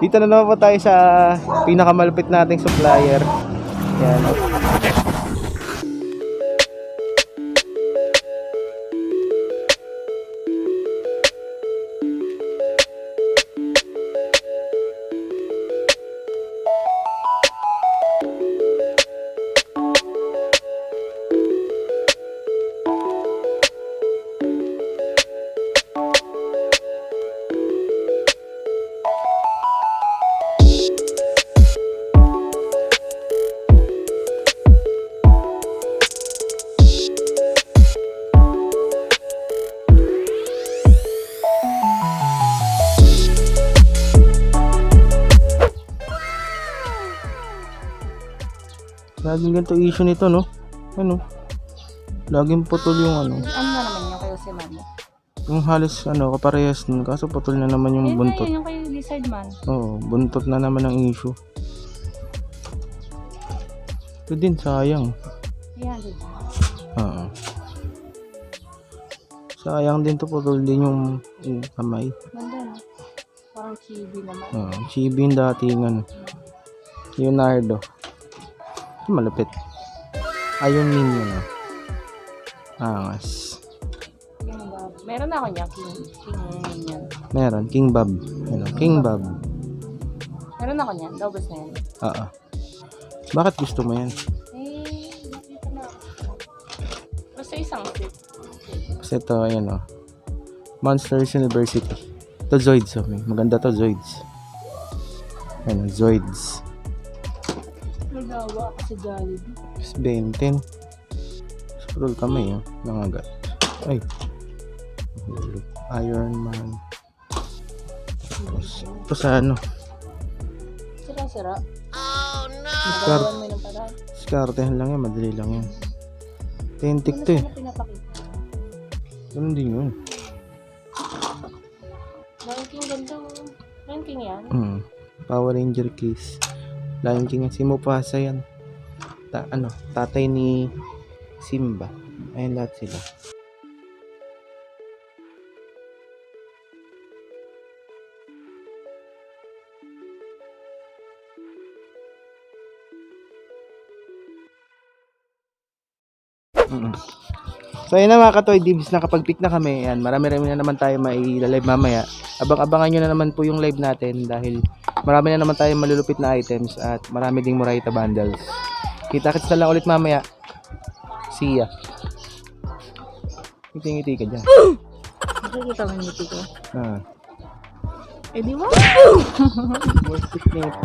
Dito na naman po tayo sa pinakamalupit nating supplier. Yan. Laging ganito issue nito, no? Ano? Laging putol yung ano. Ano na naman yung kayo si Mami? Yung halos ano, kaparehas nun. Kaso putol na naman yung buntot. Yung kayo lizard man. Oo, buntot na naman ang issue. Ito din, sayang. Ayan, diba? Oo. Sayang din to, putol din yung kamay. Ganda, no? Parang chibi naman. Oo, chibi yung dating ano. Leonardo. Malapit. Ayun minion, no? Angas. King Bob. Meron ako niya, King Minion. Meron, King Bob. Ano, King Bob. Meron ako niya, daubos na yan. Oo. Bakit gusto mo yan? Nakita na ako. Basta isang strip. Kasi ito, ayan o. Monsters University. Ito Zoids. Oh. Maganda to, Zoids. Ayan o, Zoids. Magawa ako sa Jollibee. 20. Scroll kamay, oh. Nangagat. Ay. Iron Man. Ito sa ano. Sira-sira. Discard. Magawan mo ng paraan. Discartehan lang yan. Madali lang yan. Tentik to eh. Ano pinapakita? Ganun din yun. Lion King ganda. Lion King yan? Power Ranger case. Lion King yan. Si Mufasa yan. Tatay ni Simba. Ayun lahat sila. So ayun na mga katoy dibs, nakapag-pick na kami. Ayan, marami-rami na naman tayo mai-live mamaya. Abang-abangan nyo na naman po yung live natin dahil marami na naman tayong malulupit na items at marami ding Murayta bundles. Kita-kits na lang ulit mamaya. See ya. Ngiti-ngiti ka dyan. Nakikita mo yung ngiti ko. Ah. Eh di ba? Worth it.